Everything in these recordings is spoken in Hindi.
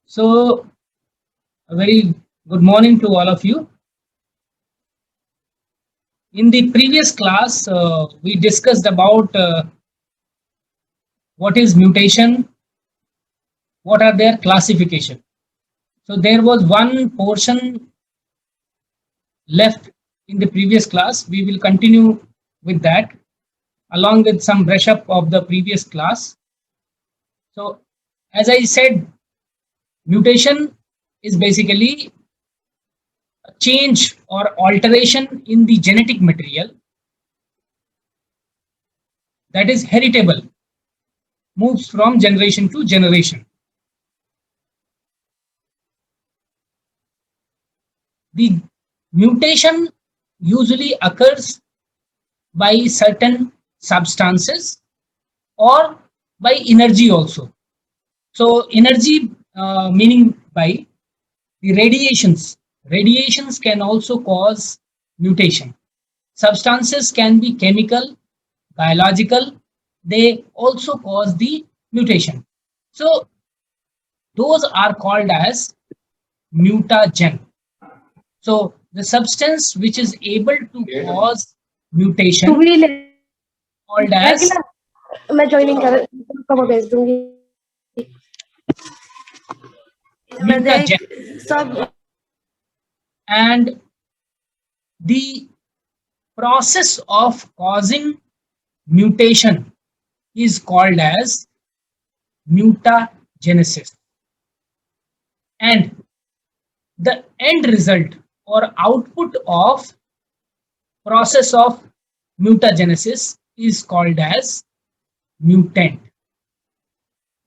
So, a very good morning to all of you. In the previous class, we discussed about what is mutation, what are their classification. So, there was one portion left in the previous class. We will continue with that along with some brush up of the previous class. So, as I said, mutation is basically a change or alteration in the genetic material that is heritable, moves from generation to generation. The mutation usually occurs by certain substances or by energy also. So, energy meaning by the radiations. Radiations can also cause mutation. Substances can be chemical, biological, they also cause the mutation. So, those are called as mutagen. So, the substance which is able to cause mutation called as मैं ज्वाइनिंग कर कब भेज दूंगी मैं देख mutagen, सब and the process of causing mutation is called as mutagenesis, and the end result or output of process of mutagenesis is called as mutant.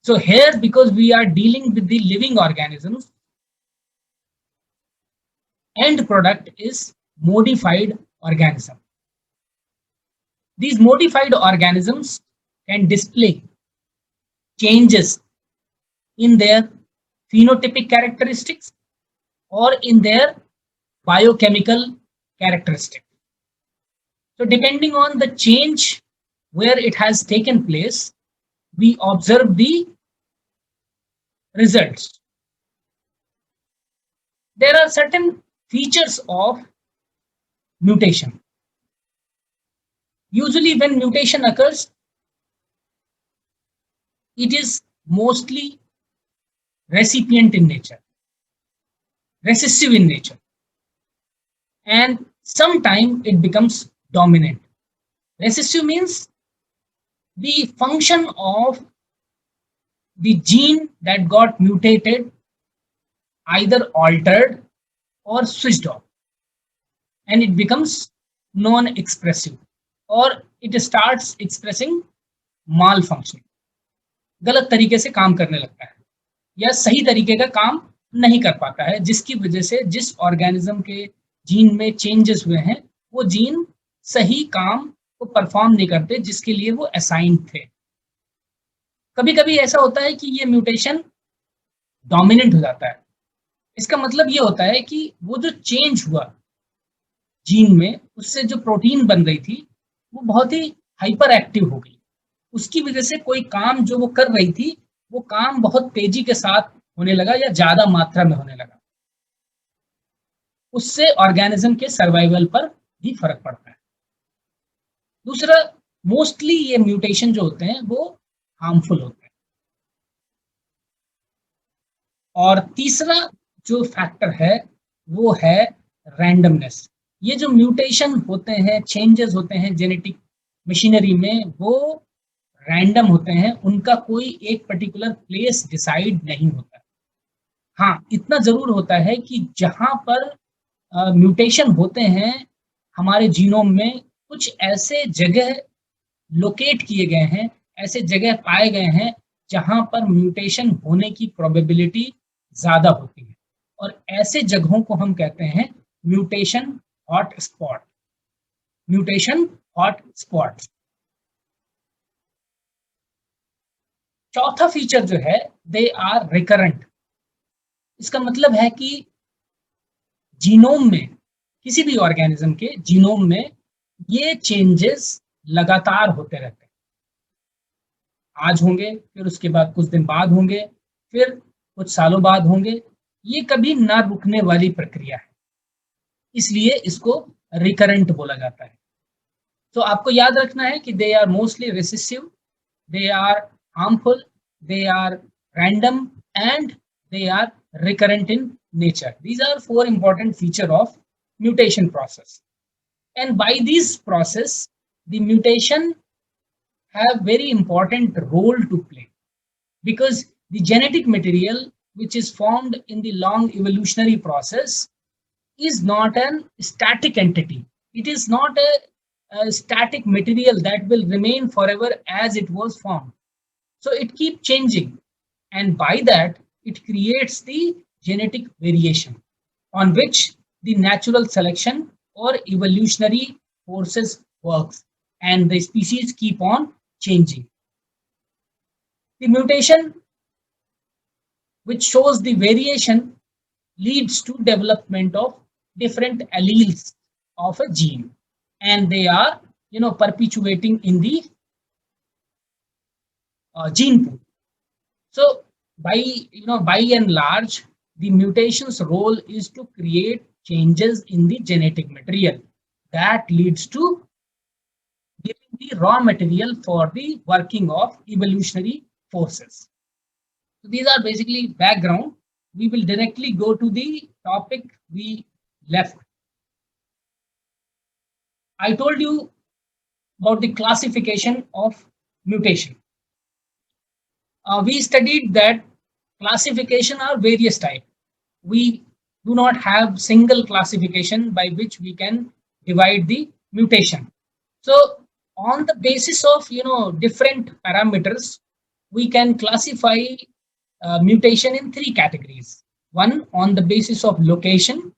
So here, because we are dealing with the living organisms, end product is modified organism. These modified organisms can display changes in their phenotypic characteristics or in their biochemical characteristics. So depending on the change where it has taken place, we observe the results. There are certain features of mutation. Usually when mutation occurs, it is mostly recipient in nature, recessive in nature, and sometime it becomes dominant. Recessive means the function of the gene that got mutated either altered or switched off, and it becomes non-expressive, or it starts expressing malfunction. गलत तरीके से काम करने लगता है या सही तरीके का काम नहीं कर पाता है, जिसकी वजह से जिस ऑर्गेनिज्म के जीन में चेंजेस हुए हैं वो जीन सही काम को परफॉर्म नहीं करते जिसके लिए वो असाइन थे. कभी कभी ऐसा होता है कि ये म्यूटेशन डोमिनेंट हो जाता है. इसका मतलब ये होता है कि वो जो चेंज हुआ जीन में, उससे जो प्रोटीन बन रही थी वो बहुत ही हाइपर एक्टिव हो गई. उसकी वजह से कोई काम जो वो कर रही थी वो काम बहुत तेजी के साथ होने लगा या ज्यादा मात्रा में होने लगा. उससे ऑर्गेनिज्म के सर्वाइवल पर भी फर्क पड़ता है. दूसरा, मोस्टली ये म्यूटेशन जो होते हैं वो हार्मफुल होते हैं. और तीसरा जो फैक्टर है वो है रैंडमनेस. ये जो म्यूटेशन होते हैं, चेंजेस होते हैं जेनेटिक मशीनरी में, वो रैंडम होते हैं. उनका कोई एक पर्टिकुलर प्लेस डिसाइड नहीं होता. हाँ, इतना जरूर होता है कि जहां पर म्यूटेशन होते हैं हमारे जीनोम में, कुछ ऐसे जगह लोकेट किए गए हैं, ऐसे जगह पाए गए हैं जहां पर म्यूटेशन होने की प्रोबेबिलिटी ज्यादा होती है, और ऐसे जगहों को हम कहते हैं mutation hot spot. Mutation hot spot. चौथा फीचर जो है, दे आर रिकरेंट. इसका मतलब है कि जीनोम में, किसी भी ऑर्गेनिज्म के जीनोम में ये चेंजेस लगातार होते रहते हैं. आज होंगे, फिर उसके बाद कुछ दिन बाद होंगे, फिर कुछ सालों बाद होंगे। ये कभी ना रुकने वाली प्रक्रिया है, इसलिए इसको रिकरेंट बोला जाता है। तो आपको याद रखना है कि they are mostly recessive, they are harmful, they are random, and they are recurrent in nature. These are four important features of mutation process. And by this process, the mutation have very important role to play, because the genetic material which is formed in the long evolutionary process is not an static entity. It is not a static material that will remain forever as it was formed. So it keeps changing, and by that it creates the genetic variation on which the natural selection or evolutionary forces works, and the species keep on changing. The mutation which shows the variation leads to development of different alleles of a gene, and they are perpetuating in the gene pool. So by and large, the mutation's role is to create changes in the genetic material that leads to giving the raw material for the working of evolutionary forces. So these are basically background. We will directly go to the topic we left. I told you about the classification of mutation. We studied that classification are various types. We do not have single classification by which we can divide the mutation. So on the basis of different parameters, we can classify mutation in three categories. One on the basis of location,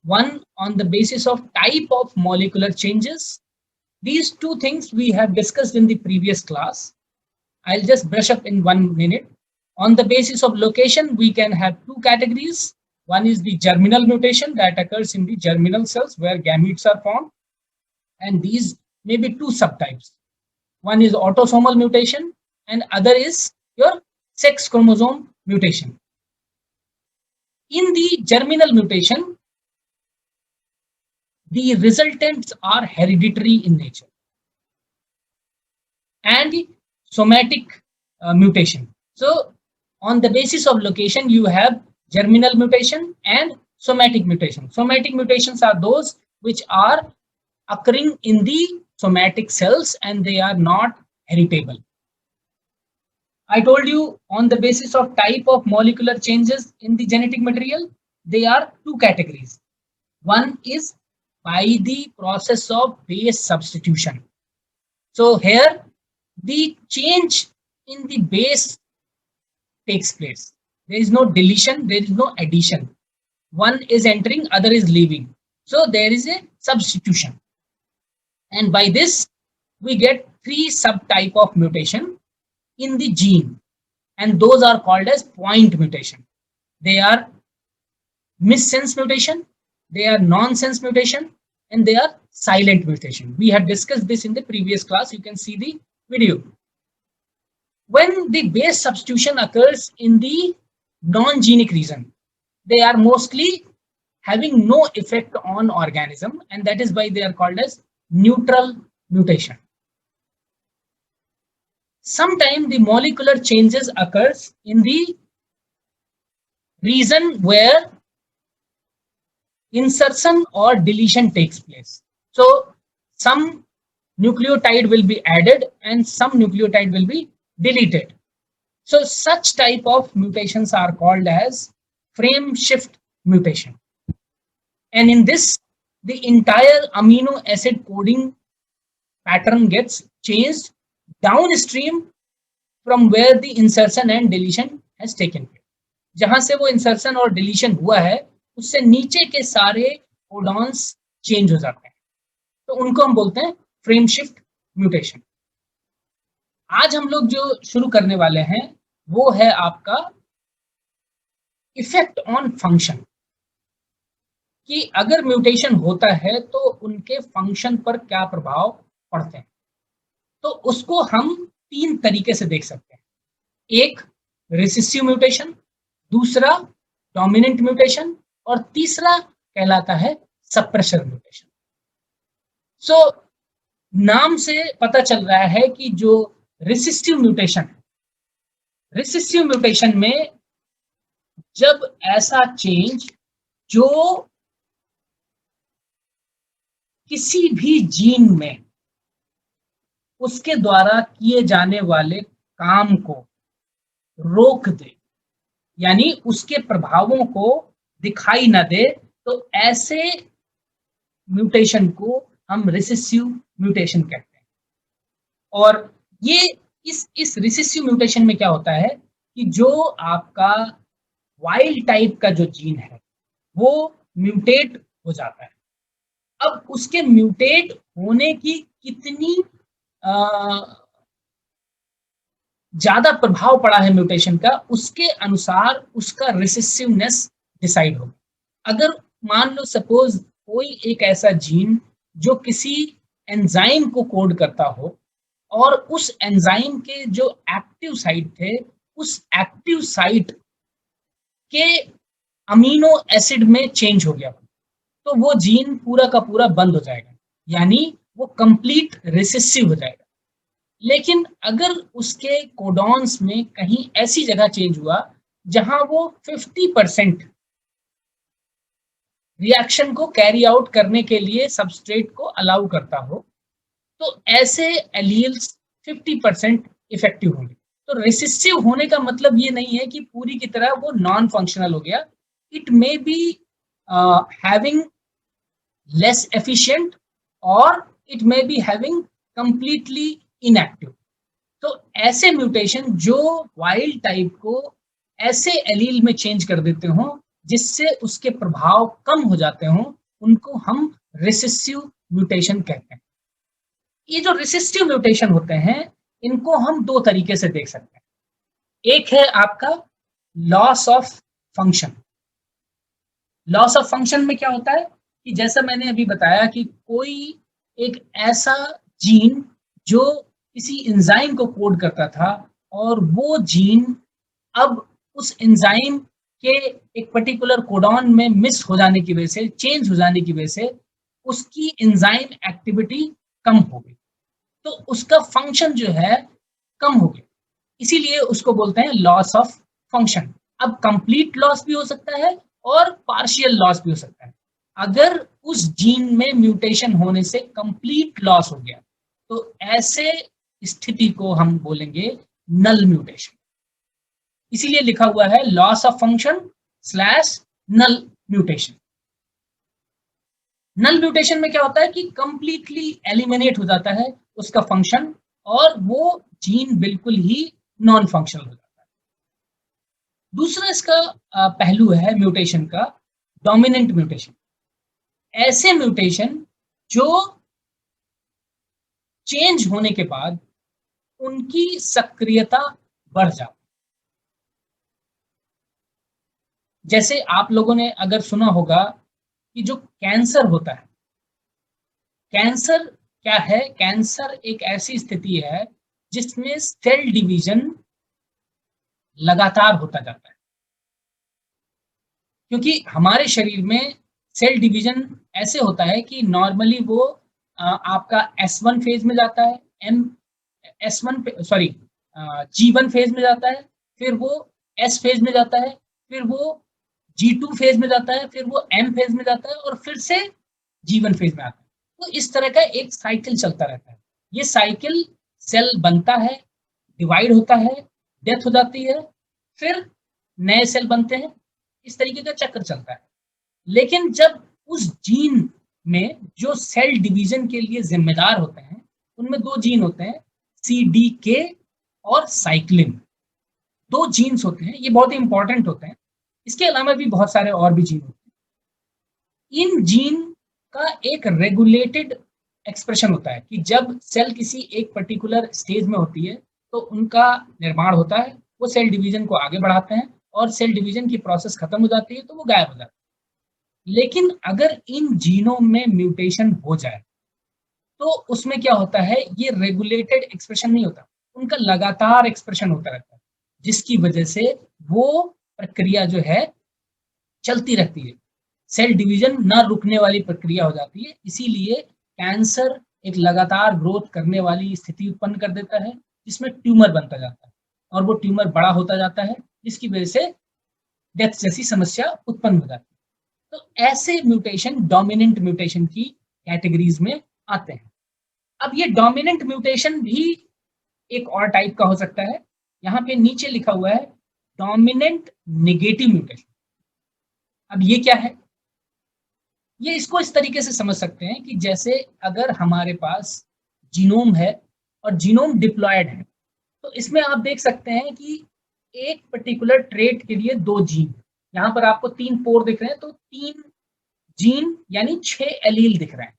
one on the basis of type of molecular changes. These two things we have discussed in the previous class. I'll just brush up in 1 minute. On the basis of location, we can have two categories. One is the germinal mutation that occurs in the germinal cells where gametes are formed, and these may be two subtypes. One is autosomal mutation and other is your sex chromosome mutation. In the germinal mutation, the resultants are hereditary in nature, and the somatic mutation. So on the basis of location, you have germinal mutation and somatic mutation. Somatic mutations are those which are occurring in the somatic cells and they are not heritable. I told you on the basis of type of molecular changes in the genetic material, they are two categories. One is by the process of base substitution. So here the change in the base takes place. There is no deletion, there is no addition. One is entering, other is leaving. So there is a substitution. And by this, we get three subtype of mutation in the gene. And those are called as point mutation. They are missense mutation, they are nonsense mutation, and they are silent mutation. We have discussed this in the previous class. You can see the video. When the base substitution occurs in the non-genic region, they are mostly having no effect on organism, and that is why they are called as neutral mutation. Sometimes the molecular changes occurs in the region where insertion or deletion takes place. So some nucleotide will be added and some nucleotide will be deleted. So such type of mutations are called as frame shift mutation. And in this, the entire amino acid coding pattern gets changed downstream from where the insertion and deletion has taken place. जहां से वो इंसर्शन और डिलीशन हुआ है, उससे नीचे के सारे कोडॉन्स चेंज हो जाते हैं, तो उनको हम बोलते हैं फ्रेम शिफ्ट म्यूटेशन. आज हम लोग जो शुरू करने वाले हैं वो है आपका इफेक्ट ऑन फंक्शन, कि अगर म्यूटेशन होता है तो उनके फंक्शन पर क्या प्रभाव पड़ते हैं. तो उसको हम तीन तरीके से देख सकते हैं। एक रिसेसिव म्यूटेशन, दूसरा डोमिनेंट म्यूटेशन और तीसरा कहलाता है सप्रेशर म्यूटेशन। सो नाम से पता चल रहा है कि जो रिसेसिव म्यूटेशन है, रिसेसिव म्यूटेशन में जब ऐसा चेंज जो किसी भी जीन में उसके द्वारा किए जाने वाले काम को रोक दे, यानी उसके प्रभावों को दिखाई न दे, तो ऐसे म्यूटेशन को हम रिसेसिव म्यूटेशन कहते हैं। और ये इस रिसेसिव म्यूटेशन में क्या होता है कि जो आपका वाइल्ड टाइप का जो जीन है वो म्यूटेट हो जाता है। अब उसके म्यूटेट होने की कितनी ज्यादा प्रभाव पड़ा है म्यूटेशन का, उसके अनुसार उसका रिसेसिवनेस डिसाइड होगा। अगर मान लो सपोज कोई एक ऐसा जीन जो किसी एंजाइम को कोड करता हो और उस एंजाइम के जो एक्टिव साइट थे, उस एक्टिव साइट के अमीनो एसिड में चेंज हो गया, तो वो जीन पूरा का पूरा बंद हो जाएगा, यानी वो कंप्लीट रिसेसिव हो जाएगा। लेकिन अगर उसके कोडॉन्स में कहीं ऐसी जगह चेंज हुआ जहां वो 50% रिएक्शन को कैरी आउट करने के लिए सबस्ट्रेट को अलाउ करता हो, तो ऐसे एलील्स 50% इफेक्टिव होंगे। तो रिसेसिव होने का मतलब ये नहीं है कि पूरी की तरह वो नॉन फंक्शनल हो गया। It may be having less efficient और it may be having completely inactive. तो ऐसे म्यूटेशन जो वाइल्ड टाइप को ऐसे एलील में चेंज कर देते हो जिससे उसके प्रभाव कम हो जाते हो, उनको हम रिसेसिव म्यूटेशन कहते हैं। ये जो रिसेसिव म्यूटेशन होते हैं इनको हम दो तरीके से देख सकते हैं। एक है आपका loss of function. Loss of function में क्या होता है कि जैसा मैंने अभी बताया कि कोई एक ऐसा जीन जो किसी एंजाइम को कोड करता था और वो जीन अब उस एंजाइम के एक पर्टिकुलर कोडॉन में मिस हो जाने की वजह से, चेंज हो जाने की वजह से उसकी एंजाइम एक्टिविटी कम हो गई, तो उसका फंक्शन जो है कम हो गया, इसीलिए उसको बोलते हैं लॉस ऑफ फंक्शन। अब कंप्लीट लॉस भी हो सकता है और पार्शियल लॉस भी हो सकता है। अगर उस जीन में म्यूटेशन होने से कंप्लीट लॉस हो गया तो ऐसे स्थिति को हम बोलेंगे नल म्यूटेशन। इसीलिए लिखा हुआ है loss of function slash null mutation. Null mutation में क्या होता है कि कंप्लीटली एलिमिनेट हो जाता है उसका फंक्शन और वो जीन बिल्कुल ही नॉन फंक्शनल हो जाता है। दूसरा इसका पहलू है म्यूटेशन का डोमिनेंट म्यूटेशन। ऐसे म्यूटेशन जो चेंज होने के बाद उनकी सक्रियता बढ़ जाती। जैसे आप लोगों ने अगर सुना होगा कि जो कैंसर होता है, कैंसर क्या है? कैंसर एक ऐसी स्थिति है जिसमें सेल डिवीजन लगातार होता जाता है, क्योंकि हमारे शरीर में सेल डिवीजन ऐसे होता है कि नॉर्मली वो आपका S1 फेज में जाता है, G1 फेज में जाता है, फिर वो S फेज में जाता है, फिर वो G2 फेज में जाता है, फिर वो M फेज में जाता है और फिर से G1 फेज में आता है। तो इस तरह का एक साइकिल चलता रहता है। ये साइकिल सेल बनता है, डिवाइड होता है, डेथ हो जाती है, फिर नए सेल बनते हैं, इस तरीके का चक्र चलता है। लेकिन जब उस जीन में जो सेल डिवीजन के लिए जिम्मेदार होते हैं, उनमें दो जीन होते हैं, CDK और साइक्लिन। दो जीन्स होते हैं, ये बहुत ही इंपॉर्टेंट होते हैं। इसके अलावा भी बहुत सारे और भी जीन होते हैं। इन जीन का एक रेगुलेटेड एक्सप्रेशन होता है कि जब सेल किसी एक पर्टिकुलर स्टेज में होती है तो उनका निर्माण होता है, वो सेल डिवीजन को आगे बढ़ाते हैं और सेल डिवीजन की प्रोसेस खत्म हो जाती है तो वो गायब हो जाता है। लेकिन अगर इन जीनों में म्यूटेशन हो जाए तो उसमें क्या होता है, ये रेगुलेटेड एक्सप्रेशन नहीं होता, उनका लगातार एक्सप्रेशन होता रहता है, जिसकी वजह से वो प्रक्रिया जो है चलती रहती है। सेल डिवीजन ना रुकने वाली प्रक्रिया हो जाती है, इसीलिए कैंसर एक लगातार ग्रोथ करने वाली स्थिति उत्पन्न कर देता है, जिसमें ट्यूमर बनता जाता है और वो ट्यूमर बड़ा होता जाता है, जिसकी वजह से डेथ जैसी समस्या उत्पन्न हो जाती है। तो ऐसे म्यूटेशन डोमिनेंट म्यूटेशन की कैटेगरीज में आते हैं। अब ये डोमिनेंट म्यूटेशन भी एक और टाइप का हो सकता है। यहाँ पे नीचे लिखा हुआ है डोमिनेंट नेगेटिव म्यूटेशन। अब ये क्या है? ये इसको इस तरीके से समझ सकते हैं कि जैसे अगर हमारे पास जीनोम है और जीनोम डिप्लॉयड है, तो इसमें आप देख सकते हैं कि एक पर्टिकुलर ट्रेट के लिए 2 जीन, यहाँ पर आपको 3 पोर दिख रहे हैं, तो 3 जीन यानी 6 एलील दिख रहे हैं।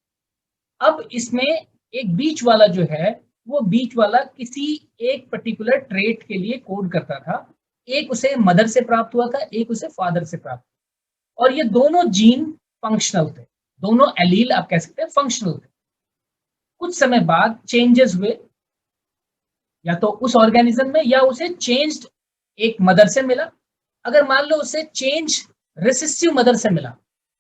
अब इसमें एक बीच वाला जो है, वो बीच वाला किसी एक पर्टिकुलर ट्रेट के लिए कोड करता था। एक उसे मदर से प्राप्त हुआ था, एक उसे फादर से प्राप्त, और ये दोनों जीन फंक्शनल थे, दोनों एलील आप कह सकते हैं फंक्शनल थे। कुछ समय बाद चेंजेस हुए, या तो उस ऑर्गेनिज्म में या उसे चेंज्ड एक मदर से मिला। अगर मान लो उसे चेंज रिसेसिव मदर से मिला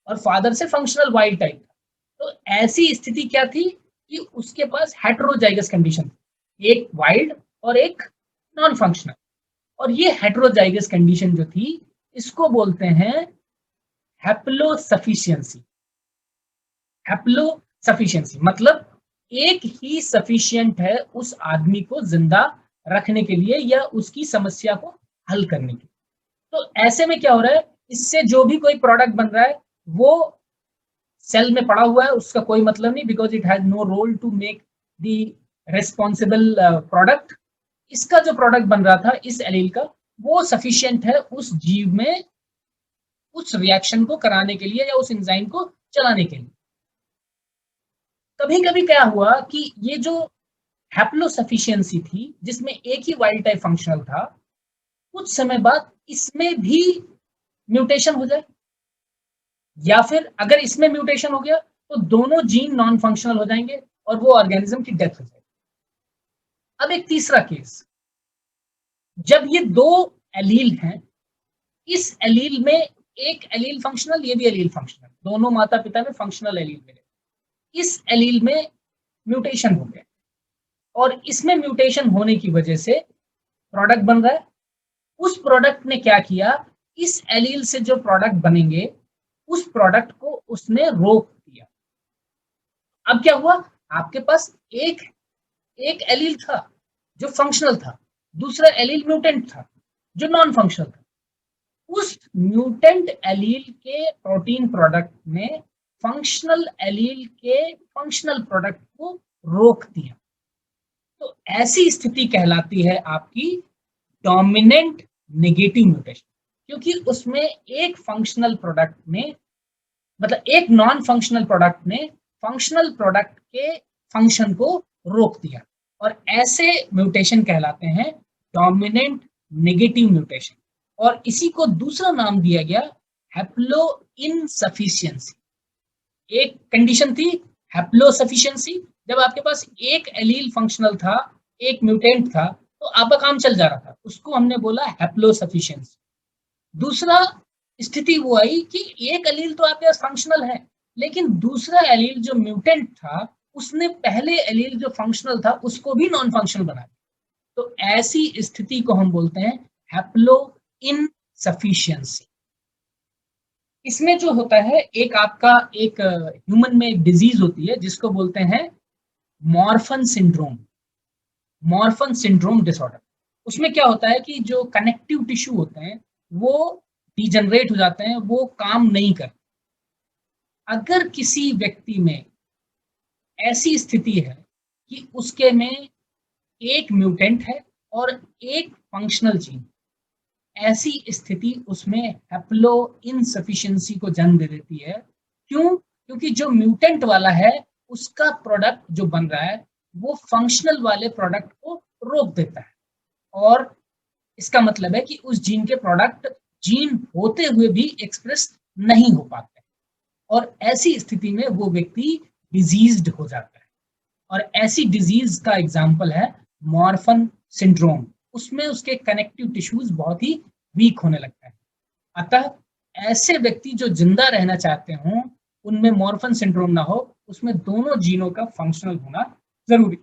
और फादर से फंक्शनल वाइल्ड टाइप था, तो ऐसी स्थिति क्या थी कि उसके पास हेटेरोजाइगस कंडीशन थी, एक वाइल्ड और एक नॉन फंक्शनल। और ये हेटेरोजाइगस कंडीशन जो थी, इसको बोलते हैं हैप्लोसफिशिएंसी। हैप्लोसफिशिएंसी मतलब एक ही सफिशिएंट है उस आदमी को जिंदा रखने के लिए या उसकी समस्या को हल करने के लिए। तो ऐसे में क्या हो रहा है, इससे जो भी कोई प्रोडक्ट बन रहा है वो सेल में पड़ा हुआ है, उसका कोई मतलब नहीं, because it has no role to make the responsible product. इसका जो प्रोडक्ट बन रहा था इस एलील का, वो सफिशिएंट है उस जीव में उस रिएक्शन को कराने के लिए या उस एंजाइम को चलाने के लिए। कभी कभी क्या हुआ कि ये जो हैप्लोसफिशिएंसी थी, जिसमें एक ही वाइल्ड टाइप फंक्शनल था, कुछ समय बाद इसमें भी म्यूटेशन हो जाए, या फिर अगर इसमें म्यूटेशन हो गया तो दोनों जीन नॉन फंक्शनल हो जाएंगे और वो ऑर्गेनिज्म की डेथ हो जाएगी। अब एक तीसरा केस, जब ये 2 एलील हैं, इस एलील में एक एलील फंक्शनल, ये भी एलील फंक्शनल, दोनों माता पिता में फंक्शनल एलील मिले, इस एलील में म्यूटेशन हो गया और इसमें म्यूटेशन होने की वजह से प्रोडक्ट बन रहा है। उस प्रोडक्ट ने क्या किया, इस एलील से जो प्रोडक्ट बनेंगे उस प्रोडक्ट को उसने रोक दिया। अब क्या हुआ, आपके पास एक एलील था जो फंक्शनल था, दूसरा एलील म्यूटेंट था जो नॉन फंक्शनल था। उस म्यूटेंट एलील के प्रोटीन प्रोडक्ट ने फंक्शनल एलील के फंक्शनल प्रोडक्ट को रोक दिया। तो ऐसी स्थिति कहलाती है आपकी डोमिनेंट नेगेटिव म्यूटेशन, क्योंकि उसमें एक फंक्शनल प्रोडक्ट ने, मतलब एक नॉन फंक्शनल प्रोडक्ट ने फंक्शनल प्रोडक्ट के फंक्शन को रोक दिया, और ऐसे म्यूटेशन कहलाते हैं डोमिनेंट नेगेटिव म्यूटेशन। और इसी को दूसरा नाम दिया गया हैप्लो इनसफिशिएंसी। एक कंडीशन थी हैप्लोसफिशिएंसी, जब आपके पास एक एलील फंक्शनल था, एक म्यूटेंट था, तो आपका काम चल जा रहा था, उसको हमने बोला हैप्लोसफिशिएंसी। दूसरा स्थिति वो आई कि एक एलील तो आपके पास फंक्शनल है, लेकिन दूसरा एलील जो म्यूटेंट था उसने पहले एलील जो फंक्शनल था उसको भी नॉन फंक्शनल बना दिया। तो ऐसी स्थिति को हम बोलते हैं हैप्लो इनसफिशिएंसी। इसमें जो होता है, एक आपका एक ह्यूमन में एक डिजीज होती है जिसको बोलते हैं Marfan syndrome, Marfan syndrome disorder. उसमें क्या होता है कि जो कनेक्टिव टिश्यू होते हैं वो डिजनरेट हो जाते हैं, वो काम नहीं करते। अगर किसी व्यक्ति में ऐसी स्थिति है कि उसके में एक म्यूटेंट है और एक फंक्शनल जीन, ऐसी स्थिति उसमें हैप्लो इनसफिशिएंसी को जन्म दे देती है। क्यों? क्योंकि जो म्यूटेंट वाला है उसका प्रोडक्ट जो बन रहा है वो फंक्शनल वाले प्रोडक्ट को रोक देता है, और इसका मतलब है कि उस जीन के प्रोडक्ट जीन होते हुए भी एक्सप्रेस नहीं हो पाते, और ऐसी स्थिति में वो व्यक्ति डिजीज्ड हो जाता है। और ऐसी डिजीज का एग्जाम्पल है मॉर्फन सिंड्रोम, उसमें उसके कनेक्टिव टिश्यूज बहुत ही वीक होने लगता है। अतः ऐसे व्यक्ति जो जिंदा रहना चाहते हों, उनमें मॉर्फन सिंड्रोम ना हो, उसमें दोनों जीनों का फंक्शनल होना जरूरी।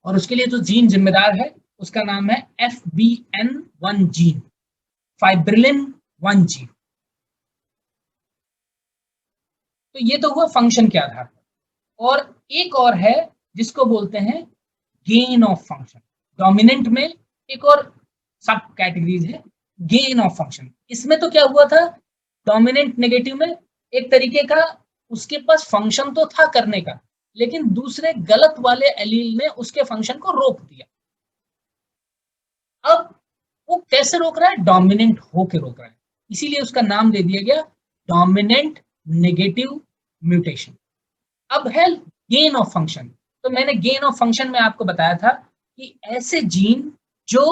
और उसके लिए जो जीन जिम्मेदार है उसका नाम है FBN1 जीन, फाइब्रिलिन 1 जीन। तो ये तो हुआ फंक्शन के आधार पर। और एक और है जिसको बोलते हैं गेन ऑफ फंक्शन। डोमिनेंट में एक और सब कैटेगरीज है, गेन ऑफ फंक्शन। इसमें तो क्या हुआ था, डोमिनेंट नेगेटिव में एक तरीके का उसके पास फंक्शन तो था करने का, लेकिन दूसरे गलत वाले एलील ने उसके फंक्शन को रोक दिया। अब वो कैसे रोक रहा है, डोमिनेंट होके रोक रहा है, इसीलिए उसका नाम दे दिया गया डोमिनेंट नेगेटिव म्यूटेशन। अब है गेन ऑफ फंक्शन। तो मैंने गेन ऑफ फंक्शन में आपको बताया था कि ऐसे जीन जो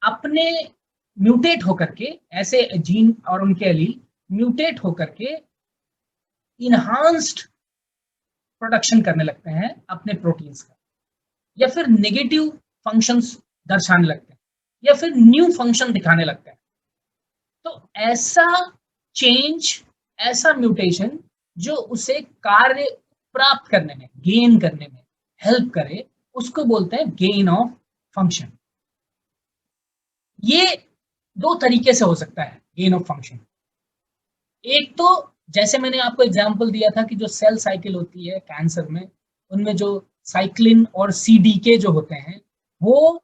अपने म्यूटेट होकर के, ऐसे जीन और उनके एलील म्यूटेट होकर के इनहांस्ड प्रोडक्शन करने लगते हैं अपने प्रोटीन्स का, या फिर नेगेटिव फंक्शंस दर्शाने लगते हैं, या फिर न्यू फंक्शन दिखाने लगते हैं। तो ऐसा चेंज, ऐसा म्यूटेशन जो उसे कार्य प्राप्त करने में, गेन करने में हेल्प करे, उसको बोलते हैं गेन ऑफ फंक्शन। ये दो तरीके से हो सकता है गेन ऑफ फंक्शन। एक तो जैसे मैंने आपको एग्जांपल दिया था कि जो सेल साइकिल होती है कैंसर में, उनमें जो साइक्लिन और CDK जो होते हैं वो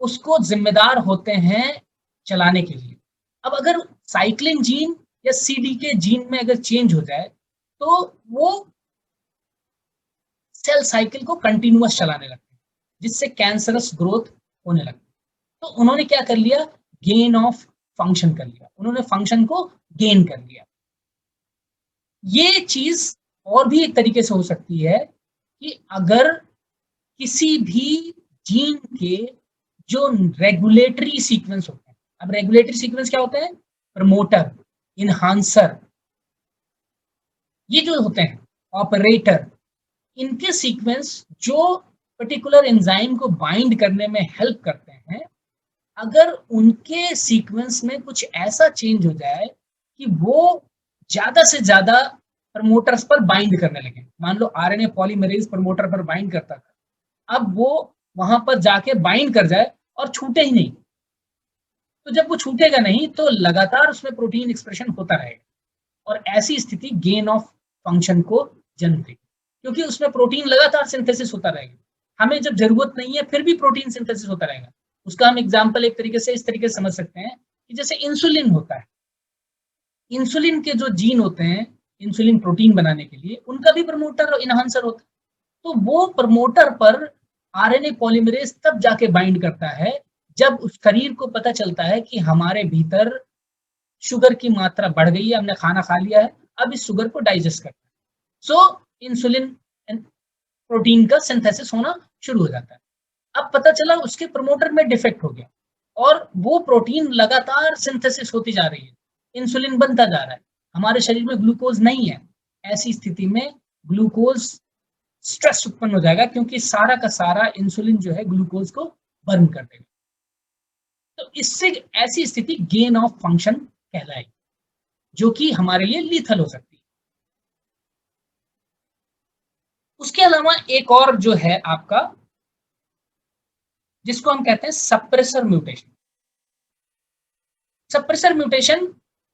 उसको जिम्मेदार होते हैं चलाने के लिए। अब अगर साइक्लिन जीन या CDK जीन में अगर चेंज हो जाए तो वो सेल साइकिल को कंटिन्यूअस चलाने लगते हैं, जिससे कैंसरस ग्रोथ होने लगती है। तो उन्होंने क्या कर लिया, गेन ऑफ फंक्शन कर लिया, उन्होंने फंक्शन को गेन कर लिया। ये चीज और भी एक तरीके से हो सकती है कि अगर किसी भी जीन के जो रेगुलेटरी सीक्वेंस होते हैं, अब रेगुलेटरी सीक्वेंस क्या होते हैं, प्रमोटर, इनहांसर, ये जो होते हैं ऑपरेटर, इनके सीक्वेंस जो पर्टिकुलर एंजाइम को बाइंड करने में हेल्प करते हैं, अगर उनके सीक्वेंस में कुछ ऐसा चेंज हो जाए कि वो ज्यादा से ज्यादा प्रमोटर्स पर बाइंड करने लगे, मान लो RNA पॉलीमरेज प्रमोटर पर बाइंड करता था, अब वो वहां पर जाके बाइंड कर जाए और छूटे ही नहीं, तो जब वो छूटेगा नहीं तो लगातार उसमें प्रोटीन एक्सप्रेशन होता रहेगा, और ऐसी स्थिति गेन ऑफ फंक्शन को जन्म देगी, क्योंकि उसमें प्रोटीन लगातार सिंथेसिस होता रहेगा, हमें जब जरूरत नहीं है फिर भी प्रोटीन सिंथेसिस होता रहेगा। उसका हम एग्जाम्पल एक तरीके से इस तरीके से समझ सकते हैं कि जैसे इंसुलिन होता है, इंसुलिन के जो जीन होते हैं इंसुलिन प्रोटीन बनाने के लिए, उनका भी प्रमोटर और इनहांसर होता है। तो वो प्रमोटर पर RNA पॉलीमरेज तब जाके बाइंड करता है जब उस शरीर को पता चलता है कि हमारे भीतर शुगर की मात्रा बढ़ गई है, हमने खाना खा लिया है, अब इस शुगर को डाइजेस्ट करना है। सो इंसुलिन प्रोटीन का सिंथेसिस होना शुरू हो जाता है। अब पता चला उसके प्रमोटर में डिफेक्ट हो गया और वो प्रोटीन लगातार सिंथेसिस होती जा रही है, इंसुलिन बनता जा रहा है, हमारे शरीर में ग्लूकोज नहीं है। ऐसी स्थिति में ग्लूकोज स्ट्रेस उत्पन्न हो जाएगा, क्योंकि सारा का सारा इंसुलिन जो है ग्लूकोज को बर्न कर देगा। तो इससे ऐसी स्थिति गेन ऑफ फंक्शन कहलाएगी, जो कि हमारे लिए लीथल हो सकती है। उसके अलावा एक और जो है आपका, जिसको हम कहते हैं सप्रेसर म्यूटेशन। सप्रेसर म्यूटेशन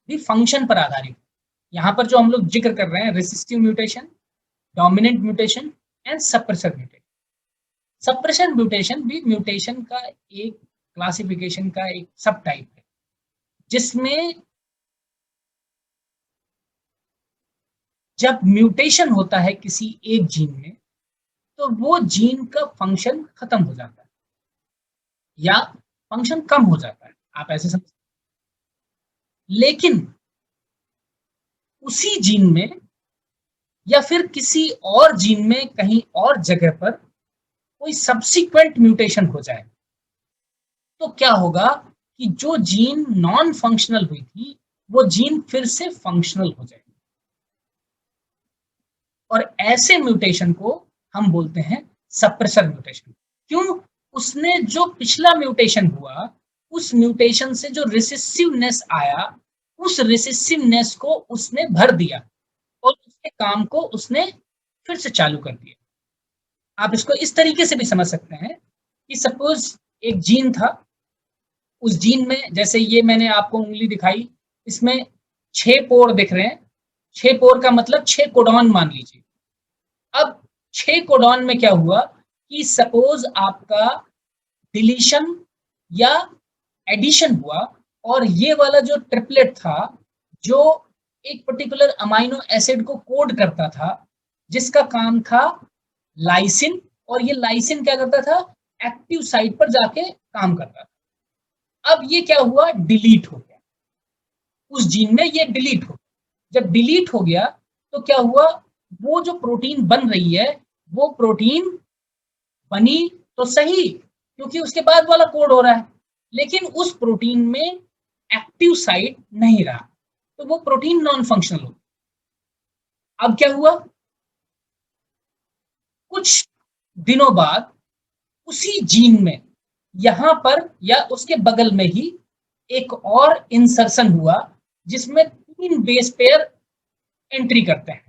भी फंक्शन पर आधारित। यहां पर जो हम लोग जिक्र कर रहे हैं, resistive mutation, dominant mutation and suppressor mutation. Suppressor mutation भी म्यूटेशन का एक क्लासिफिकेशन का एक सब टाइप है, जिसमें जब म्यूटेशन होता है किसी एक जीन में तो वो जीन का फंक्शन खत्म हो जाता है या फंक्शन कम हो जाता है, आप ऐसे समझ। लेकिन उसी जीन में या फिर किसी और जीन में कहीं और जगह पर कोई सब्सिक्वेंट म्यूटेशन हो जाए तो क्या होगा कि जो जीन नॉन फंक्शनल हुई थी वो जीन फिर से फंक्शनल हो जाएगी, और ऐसे म्यूटेशन को हम बोलते हैं सप्रेसर म्यूटेशन। क्यों? उसने जो पिछला म्यूटेशन हुआ, उस म्यूटेशन से जो रिसेसिवनेस आया, उस रिसेसिवनेस को उसने भर दिया और उसके काम को उसने फिर से चालू कर दिया। आप इसको इस तरीके से भी समझ सकते हैं कि सपोज एक जीन था, उस जीन में जैसे ये मैंने आपको उंगली दिखाई, इसमें 6 पोर दिख रहे हैं। 6 पोर का मतलब 6 कोडॉन मान लीजिए। अब 6 कोडॉन में क्या हुआ कि सपोज आपका डिलीशन या एडिशन हुआ और ये वाला जो ट्रिपलेट था, जो एक पर्टिकुलर अमाइनो एसिड को कोड करता था, जिसका काम था लाइसिन, और ये लाइसिन क्या करता था? एक्टिव साइट पर जाके काम करता था। अब ये क्या हुआ? डिलीट हो गया। उस जीन में ये डिलीट हो गया। जब डिलीट हो गया तो क्या हुआ? वो जो प्रोटीन बन रही है, वो प्रोटीन बनी तो सही, क्योंकि उसके बाद वाला कोड हो रहा है, लेकिन उस प्रोटीन में एक्टिव साइट नहीं रहा, तो वो प्रोटीन नॉन फंक्शनल हो। अब क्या हुआ? कुछ दिनों बाद उसी जीन में यहां पर या उसके बगल में ही एक और इंसर्शन हुआ, जिसमें 3 बेस पेयर एंट्री करते हैं,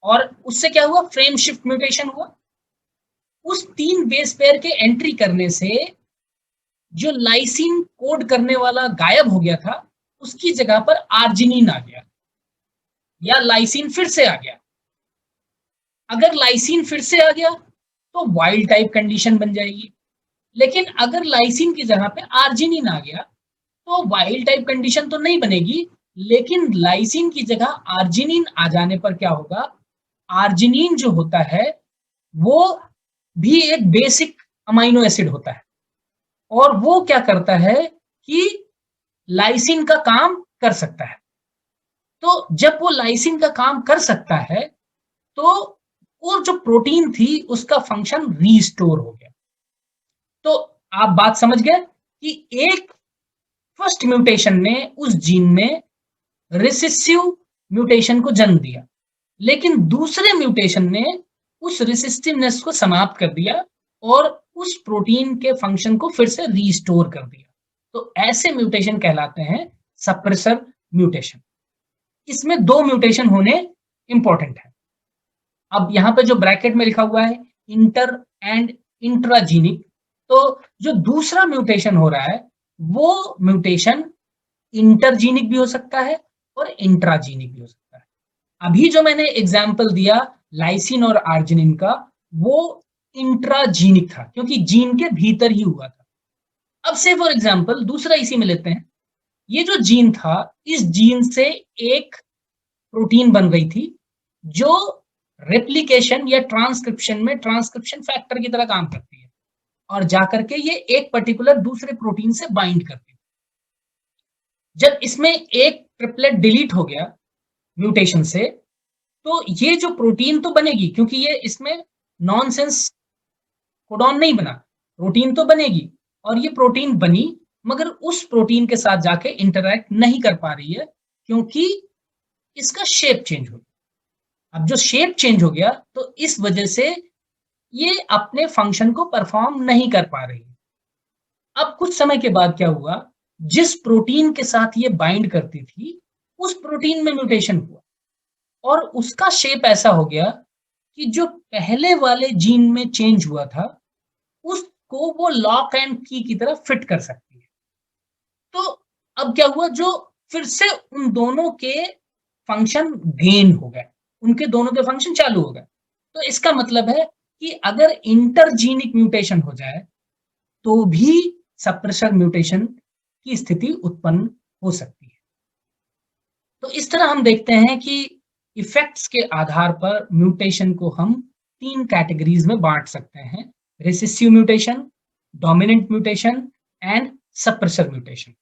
और उससे क्या हुआ? फ्रेम शिफ्ट म्यूटेशन हुआ। उस 3 बेस पेयर के एंट्री करने से जो लाइसिन कोड करने वाला गायब हो गया था, उसकी जगह पर आर्जिनिन आ गया या लाइसिन फिर से आ गया। अगर लाइसिन फिर से आ गया तो वाइल्ड टाइप कंडीशन बन जाएगी, लेकिन अगर लाइसिन की जगह पे आर्जिनिन आ गया तो वाइल्ड टाइप कंडीशन तो नहीं बनेगी, लेकिन लाइसिन की जगह आर्जिनिन आ जाने पर क्या होगा? आर्जिनिन जो होता है वो भी एक बेसिक अमाइनो एसिड होता है, और वो क्या करता है कि लाइसिन का काम कर सकता है। तो जब वो लाइसिन का काम कर सकता है तो वो जो प्रोटीन थी उसका फंक्शन रीस्टोर हो गया। तो आप बात समझ गए कि एक फर्स्ट म्यूटेशन ने उस जीन में रिसेसिव म्यूटेशन को जन्म दिया, लेकिन दूसरे म्यूटेशन ने उस रिसिस्टिवनेस को समाप्त कर दिया और उस प्रोटीन के फंक्शन को फिर से रीस्टोर कर दिया। तो ऐसे म्यूटेशन कहलाते हैं सप्रेसर म्यूटेशन। इसमें 2 म्यूटेशन होने इंपॉर्टेंट है। अब यहां पे जो ब्रैकेट में लिखा हुआ है इंटर एंड इंट्राजीनिक, तो जो दूसरा म्यूटेशन हो रहा है वो म्यूटेशन इंटरजीनिक भी हो सकता है और इंट्राजीनिक भी हो सकता है। अभी जो मैंने एग्जाम्पल दिया लाइसिन और आर्जिनिन का, वो इंट्राजीनिक था क्योंकि जीन के भीतर ही हुआ था। अब से फॉर एग्जाम्पल दूसरा इसी में लेते हैं। ये जो जीन था, इस जीन से एक प्रोटीन बन गई थी जो रेप्लिकेशन या ट्रांसक्रिप्शन में ट्रांसक्रिप्शन फैक्टर की तरह काम करती है, और जाकर के ये एक पर्टिकुलर दूसरे प्रोटीन से बाइंड करती है। जब इसमें एक ट्रिपलेट डिलीट हो गया म्यूटेशन से, तो ये जो प्रोटीन तो बनेगी, क्योंकि ये इसमें नॉनसेंस कोडॉन नहीं बना, प्रोटीन तो बनेगी, और ये प्रोटीन बनी मगर उस प्रोटीन के साथ जाके इंटरैक्ट नहीं कर पा रही है, क्योंकि इसका शेप चेंज हो गया। अब जो शेप चेंज हो गया तो इस वजह से ये अपने फंक्शन को परफॉर्म नहीं कर पा रही है। अब कुछ समय के बाद क्या हुआ? जिस प्रोटीन के साथ ये बाइंड करती थी उस प्रोटीन में म्यूटेशन हुआ और उसका शेप ऐसा हो गया कि जो पहले वाले जीन में चेंज हुआ था उसको वो लॉक एंड की तरह फिट कर सकती है। तो अब क्या हुआ? जो फिर से उन दोनों के फंक्शन गेन हो गए, उनके दोनों के फंक्शन चालू हो गए। तो इसका मतलब है कि अगर इंटरजीनिक म्यूटेशन हो जाए तो भी सप्रेसर म्यूटेशन की स्थिति उत्पन्न हो सकती है। तो इस तरह हम देखते हैं कि इफेक्ट्स के आधार पर म्यूटेशन को हम 3 कैटेगरीज में बांट सकते हैं: recessive mutation, dominant mutation and suppressor mutation.